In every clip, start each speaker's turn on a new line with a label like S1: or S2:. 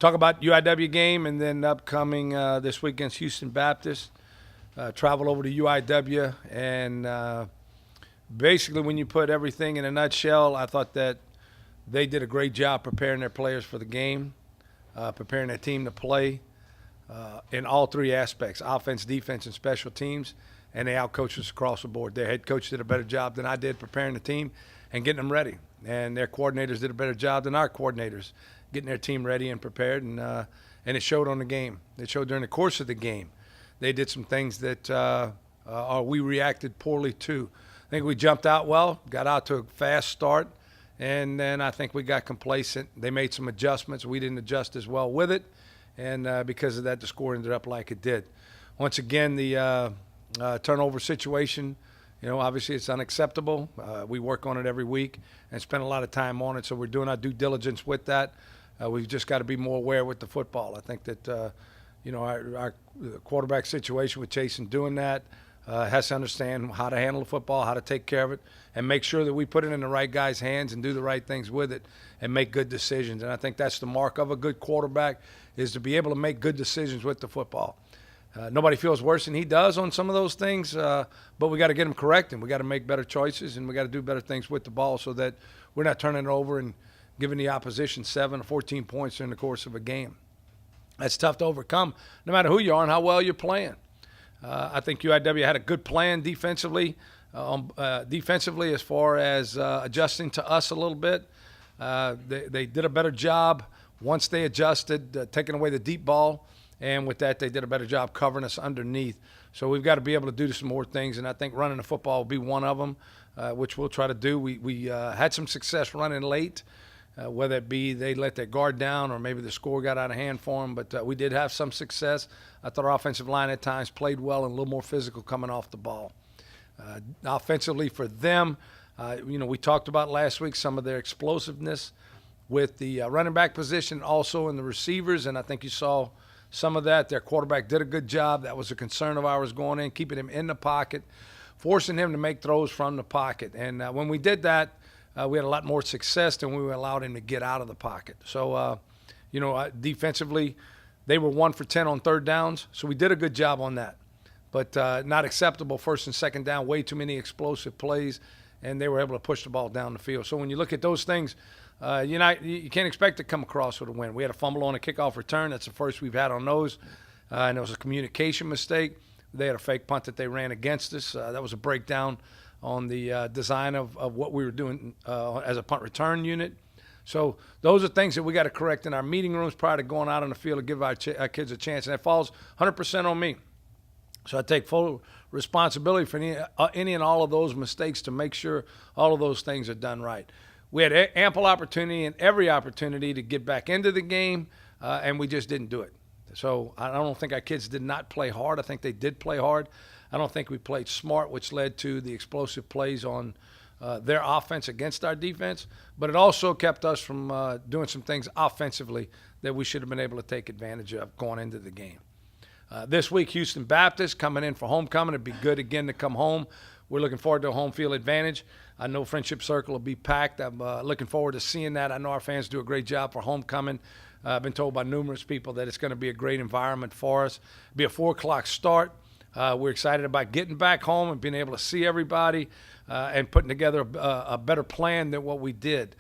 S1: talk about UIW game and then upcoming this week against Houston Baptist. Travel over to UIW, and basically when you put everything in a nutshell, I thought that they did a great job preparing their players for the game, preparing their team to play in all three aspects: offense, defense, and special teams. And they outcoached us across the board. Their head coach did a better job than I did preparing the team and getting them ready. And their coordinators did a better job than our coordinators getting their team ready and prepared. And it showed on the game. It showed during the course of the game. They did some things that we reacted poorly to. I think we jumped out well, got out to a fast start, and then I think we got complacent. They made some adjustments. We didn't adjust as well with it, and because of that, the score ended up like it did. Once again, the turnover situation, obviously it's unacceptable. We work on it every week and spend a lot of time on it, so we're doing our due diligence with that. We've just got to be more aware with the football. I think that, our quarterback situation with Jason doing that has to understand how to handle the football, how to take care of it, and make sure that we put it in the right guy's hands and do the right things with it and make good decisions. And I think that's the mark of a good quarterback, is to be able to make good decisions with the football. Nobody feels worse than he does on some of those things, but we got to get him corrected. We got to make better choices, and we got to do better things with the ball so that we're not turning it over and giving the opposition 7 or 14 points during the course of a game. That's tough to overcome, no matter who you are and how well you're playing. I think UIW had a good plan defensively, as far as adjusting to us a little bit. They did a better job once they adjusted, taking away the deep ball. And with that, they did a better job covering us underneath. So we've got to be able to do some more things, and I think running the football will be one of them, which we'll try to do. We had some success running late, whether it be they let their guard down or maybe the score got out of hand for them, but we did have some success. I thought our offensive line at times played well and a little more physical coming off the ball. Offensively for them, we talked about last week some of their explosiveness with the running back position, also in the receivers, and I think you saw some of that. Their quarterback did a good job. That was a concern of ours going in, keeping him in the pocket, forcing him to make throws from the pocket. And when we did that, we had a lot more success than we allowed him to get out of the pocket. So, defensively, they were 1 for 10 on third downs, so we did a good job on that. But not acceptable first and second down, way too many explosive plays, and they were able to push the ball down the field. So when you look at those things, you can't expect to come across with a win. We had a fumble on a kickoff return. That's the first we've had on those, and it was a communication mistake. They had a fake punt that they ran against us. That was a breakdown on the design of what we were doing as a punt return unit. So those are things that we got to correct in our meeting rooms prior to going out on the field to give our kids a chance, and that falls 100% on me. So I take full responsibility for any and all of those mistakes to make sure all of those things are done right. We had ample opportunity and every opportunity to get back into the game, and we just didn't do it. So I don't think our kids did not play hard. I think they did play hard. I don't think we played smart, which led to the explosive plays on their offense against our defense. But it also kept us from doing some things offensively that we should have been able to take advantage of going into the game. This week, Houston Baptist coming in for homecoming. It'd be good again to come home. We're looking forward to a home field advantage. I know Friendship Circle will be packed. I'm looking forward to seeing that. I know our fans do a great job for homecoming. I've been told by numerous people that it's going to be a great environment for us. It'll be a 4 o'clock start. We're excited about getting back home and being able to see everybody and putting together a better plan than what we did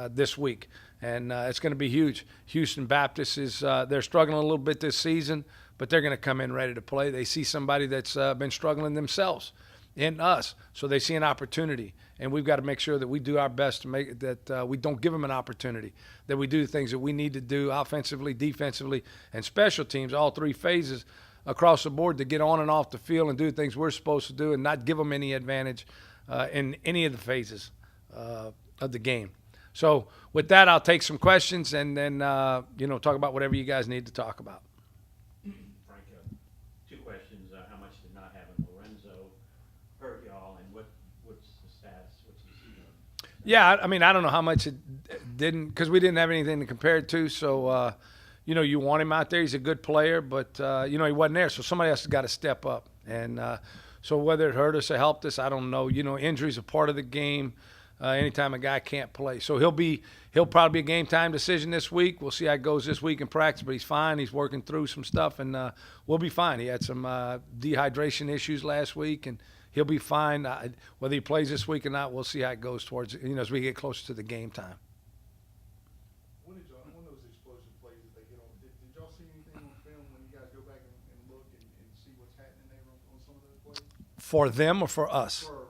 S1: this week. And it's going to be huge. Houston Baptist they're struggling a little bit this season, but they're going to come in ready to play. They see somebody that's been struggling themselves in us, so they see an opportunity. And we've got to make sure that we do our best to make that we don't give them an opportunity, that we do the things that we need to do offensively, defensively, and special teams, all three phases across the board, to get on and off the field and do the things we're supposed to do and not give them any advantage in any of the phases of the game. So with that, I'll take some questions and then, talk about whatever you guys need to talk about.
S2: Frank, 2 questions. How much did not having Lorenzo hurt y'all, and what's the status? What's he doing?
S1: Yeah, I don't know how much it didn't, because we didn't have anything to compare it to. So, you want him out there. He's a good player, but, he wasn't there. So somebody else has got to step up. And so whether it hurt us or helped us, I don't know. Injuries are part of the game. anytime a guy can't play. So he'll probably be a game time decision this week. We'll see how it goes this week in practice, but he's fine. He's working through some stuff, and we'll be fine. He had some dehydration issues last week, and he'll be fine. Whether he plays this week or not, we'll see how it goes towards, as we get closer to the game time.
S3: One of those explosive plays that they hit on, did y'all see anything on film when you guys go back and look and see what's happening there on some of those plays?
S1: For them or for us?
S3: For them.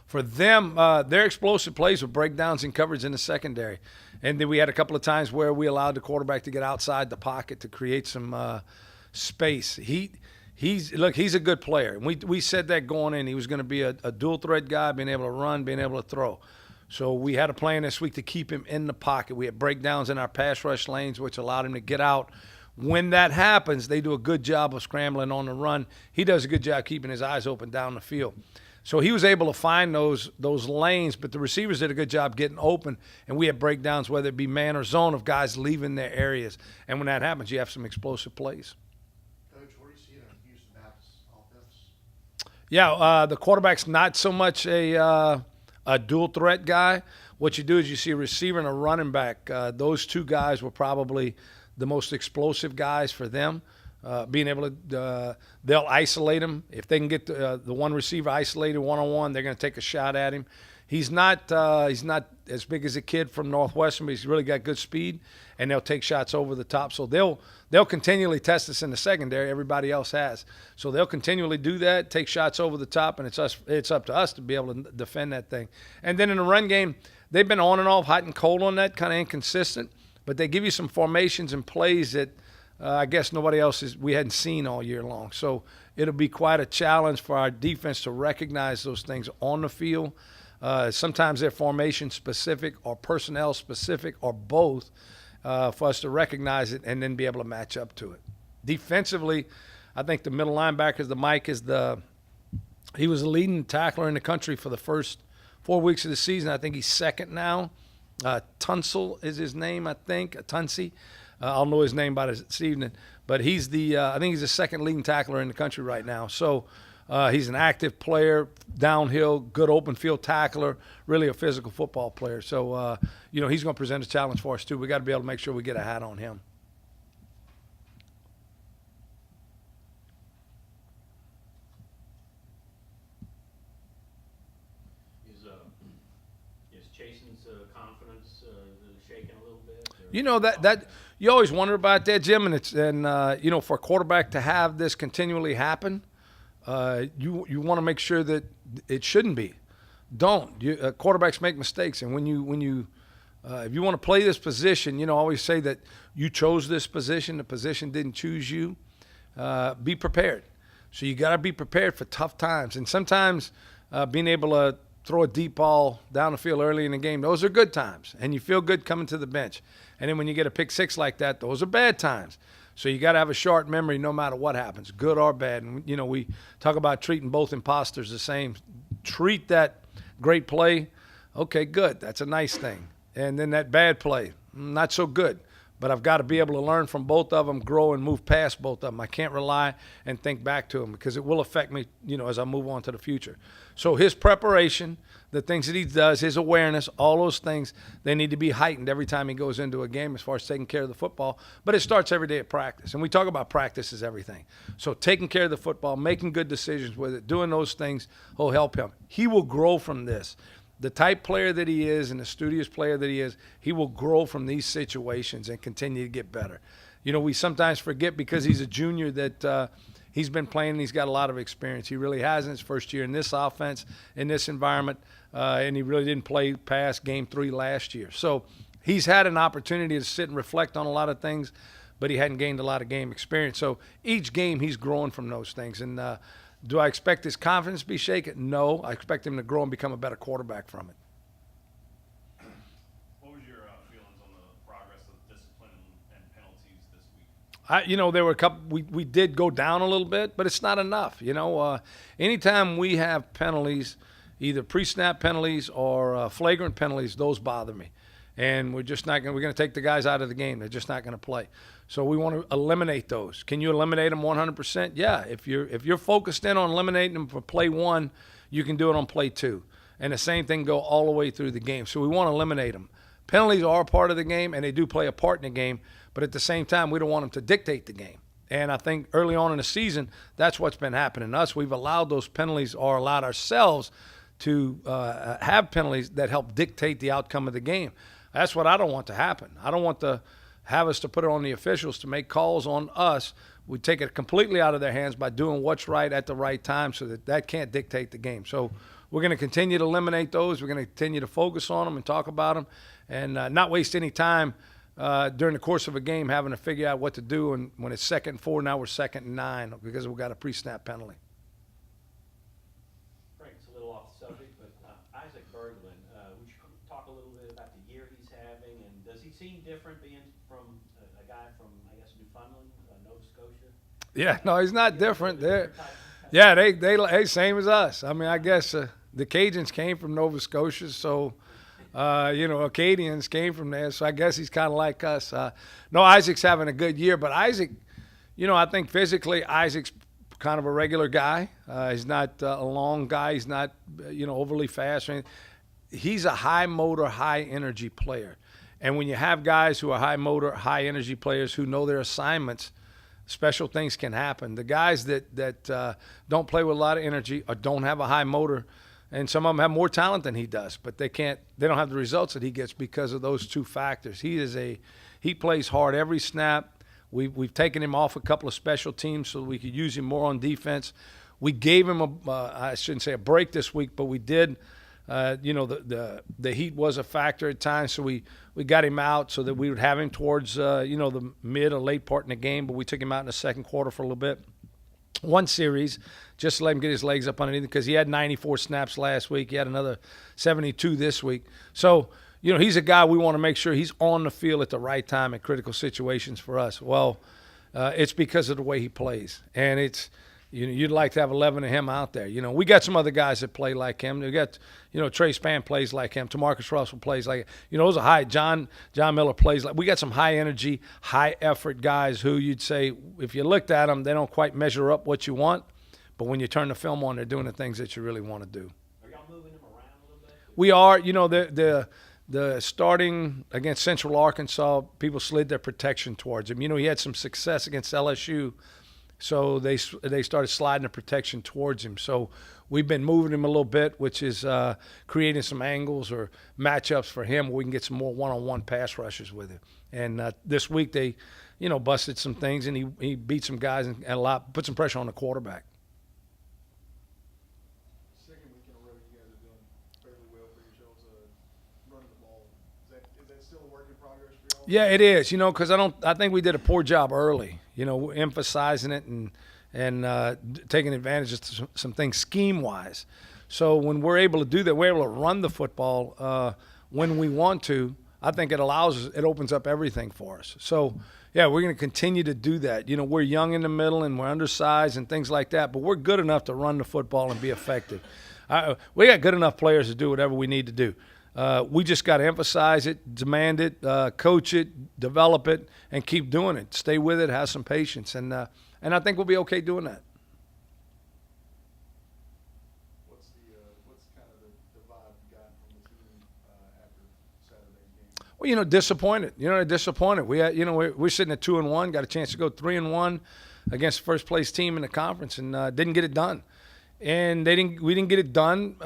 S1: For them, their explosive plays were breakdowns in coverage in the secondary. And then we had a couple of times where we allowed the quarterback to get outside the pocket to create some space. He's a good player. We said that going in. He was going to be a dual threat guy, being able to run, being able to throw. So we had a plan this week to keep him in the pocket. We had breakdowns in our pass rush lanes, which allowed him to get out. When that happens, they do a good job of scrambling on the run. He does a good job keeping his eyes open down the field. So he was able to find those lanes, but the receivers did a good job getting open, and we had breakdowns, whether it be man or zone, of guys leaving their areas. And when that happens, you have some explosive plays.
S3: Coach, what do you see in a Houston Baptist offense?
S1: Yeah, the quarterback's not so much a dual threat guy. What you do is you see a receiver and a running back. Those two guys were probably the most explosive guys for them. Being able to, they'll isolate him. If they can get the one receiver isolated one-on-one, they're going to take a shot at him. He's not as big as a kid from Northwestern, but he's really got good speed, and they'll take shots over the top. So they'll continually test us in the secondary. Everybody else has. So they'll continually do that, take shots over the top, and it's up to us to be able to defend that thing. And then in the run game, they've been on and off, hot and cold on that, kind of inconsistent, but they give you some formations and plays that I guess nobody else we hadn't seen all year long. So it'll be quite a challenge for our defense to recognize those things on the field. Sometimes they're formation specific or personnel specific or both, for us to recognize it and then be able to match up to it. Defensively, I think the middle linebacker he was the leading tackler in the country for the first 4 weeks of the season. I think he's second now. Tunsil is his name, I think, Tunsi. I'll know his name by this evening, but I think he's the second leading tackler in the country right now. So he's an active player, downhill, good open field tackler, really a physical football player. So, he's going to present a challenge for us too. We got to be able to make sure we get a hat on him.
S2: Is Chasen's confidence shaking a little bit?
S1: That you always wonder about that, Jim, and for a quarterback to have this continually happen, you want to make sure that it shouldn't be. Quarterbacks make mistakes, and when you if you want to play this position, I always say that you chose this position, the position didn't choose you. Be prepared. So you got to be prepared for tough times, and sometimes being able to throw a deep ball down the field early in the game, those are good times, and you feel good coming to the bench. And then when you get a pick six like that, those are bad times. So you got to have a short memory no matter what happens, good or bad. And, we talk about treating both imposters the same. Treat that great play, okay, good, that's a nice thing. And then that bad play, not so good. But I've got to be able to learn from both of them, grow and move past both of them. I can't rely and think back to them because it will affect me, as I move on to the future. So his preparation, the things that he does, his awareness, all those things, they need to be heightened every time he goes into a game as far as taking care of the football. But it starts every day at practice. And we talk about practice is everything. So taking care of the football, making good decisions with it, doing those things will help him. He will grow from this. The type player that he is and the studious player that he is, he will grow from these situations and continue to get better. We sometimes forget because he's a junior that he's been playing and he's got a lot of experience. He really has in his first year in this offense, in this environment, and he really didn't play past game 3 last year. So he's had an opportunity to sit and reflect on a lot of things, but he hadn't gained a lot of game experience. So each game he's growing from those things. And do I expect his confidence to be shaken? No. I expect him to grow and become a better quarterback from it.
S4: What was your feelings on the progress of discipline and penalties this week?
S1: There were a couple. We did go down a little bit, but it's not enough. Anytime we have penalties, either pre-snap penalties or flagrant penalties, those bother me. And we're just not going. We're going to take the guys out of the game. They're just not going to play. So we want to eliminate those. Can you eliminate them 100%? Yeah. If you're focused in on eliminating them for play 1, you can do it on play 2. and the same thing go all the way through the game. So we want to eliminate them. Penalties are a part of the game, and they do play a part in the game, but at the same time, we don't want them to dictate the game. And I think early on in the season, that's what's been happening to us. We've allowed those penalties or allowed ourselves to have penalties that help dictate the outcome of the game. That's what I don't want to happen. I don't want to have us to put it on the officials to make calls on us. We take it completely out of their hands by doing what's right at the right time so that can't dictate the game. So we're going to continue to eliminate those. We're going to continue to focus on them and talk about them and not waste any time during the course of a game having to figure out what to do. And when it's 2nd and 4, now we're 2nd and 9 because we've got a pre-snap penalty.
S2: Frank, it's a little off the subject, but Isaac Berglund, would you talk a little bit about the year he's having, and does he seem different being from a guy from, I guess, Newfoundland, Nova Scotia?
S1: Yeah, no, he's not different. Yeah, they same as us. I mean, I guess the Cajuns came from Nova Scotia, so Acadians came from there. So I guess he's kind of like us. No, Isaac's having a good year, but Isaac, I think physically Isaac's kind of a regular guy. He's not a long guy. He's not overly fast or anything. He's a high motor, high energy player. And when you have guys who are high motor, high energy players who know their assignments, special things can happen. The guys that don't play with a lot of energy or don't have a high motor, and some of them have more talent than he does, but they don't have the results that he gets because of those two factors. He plays hard every snap. We've taken him off a couple of special teams so we could use him more on defense. We gave him I shouldn't say a break this week, but we did. The heat was a factor at times, so we got him out so that we would have him towards the mid or late part in the game, but we took him out in the second quarter for a little bit. One series, just to let him get his legs up underneath, because he had 94 snaps last week. He had another 72 this week. So, he's a guy we want to make sure he's on the field at the right time in critical situations for us. Well, it's because of the way he plays, and it's you'd like to have 11 of him out there. We got some other guys that play like him. We got, Trey Spann plays like him. Tamarcus Russell plays like him. Those are high. John Miller plays like. We got some high energy, high effort guys who you'd say if you looked at them, they don't quite measure up what you want. But when you turn the film on, they're doing the things that you really want to do.
S2: Are y'all moving them around a little bit?
S1: We are. The starting against Central Arkansas, people slid their protection towards him. He had some success against LSU. So they started sliding the protection towards him. So we've been moving him a little bit, which is creating some angles or matchups for him where we can get some more one-on-one pass rushes with him. And this week they, busted some things, and he beat some guys and put some pressure on the quarterback.
S3: Second week in a row, you guys are doing fairly well for yourselves running the ball. Is that still a work in progress for y'all?
S1: Yeah, it is. Because I think we did a poor job early. Emphasizing it and taking advantage of some things scheme-wise. So when we're able to do that, we're able to run the football when we want to. I think it opens up everything for us. So, yeah, we're going to continue to do that. We're young in the middle and we're undersized and things like that, but we're good enough to run the football and be effective. We got good enough players to do whatever we need to do. We just got to emphasize it, demand it, coach it, develop it, and keep doing it. Stay with it, have some patience, and I think we'll be okay doing that.
S3: What's kind of the vibe you got from the team after Saturday's game?
S1: Well, disappointed. Disappointed. We had, we're sitting at 2-1, got a chance to go 3-1 against the first place team in the conference, and didn't get it done. And we didn't get it done.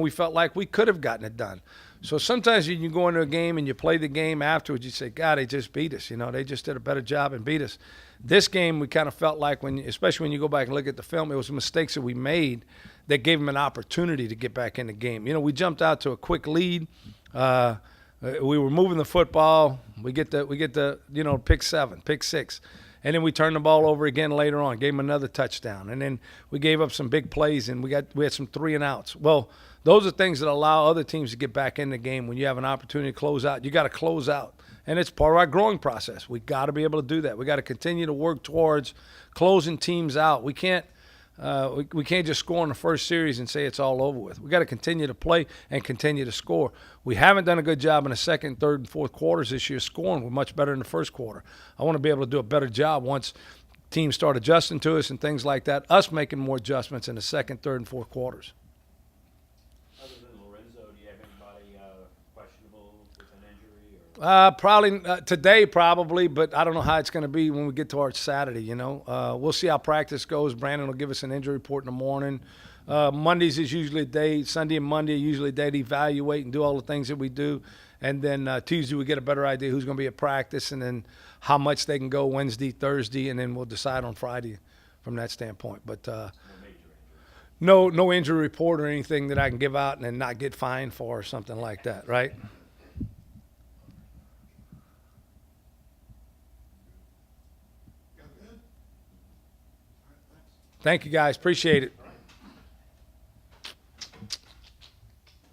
S1: We felt like we could have gotten it done. So sometimes you go into a game and you play the game afterwards, you say, God, they just beat us. They just did a better job and beat us. This game, we kind of felt like, especially when you go back and look at the film, it was mistakes that we made that gave them an opportunity to get back in the game. We jumped out to a quick lead. We were moving the football. We get the pick 6. And then we turned the ball over again later on, gave them another touchdown. And then we gave up some big plays, and we had some 3-and-outs. Well, those are things that allow other teams to get back in the game. When you have an opportunity to close out, you got to close out. And it's part of our growing process. We got to be able to do that. We got to continue to work towards closing teams out. We can't just score in the first series and say it's all over with. We got to continue to play and continue to score. We haven't done a good job in the second, third, and fourth quarters this year scoring. We're much better in the first quarter. I want to be able to do a better job once teams start adjusting to us and things like that, us making more adjustments in the second, third, and fourth quarters.
S2: Other than
S1: Probably today, probably, but I don't know how it's going to be when we get towards Saturday. You know, we'll see how practice goes. Brandon will give us an injury report in the morning. Mondays is usually a day. Sunday and Monday are usually a day to evaluate and do all the things that we do. And then Tuesday we get a better idea who's going to be at practice and then how much they can go Wednesday, Thursday, and then we'll decide on Friday from that standpoint. But no injury report or anything that I can give out and then not get fined for or something like that, right?
S3: Got good? All right, thanks.
S1: Thank you, guys. Appreciate it.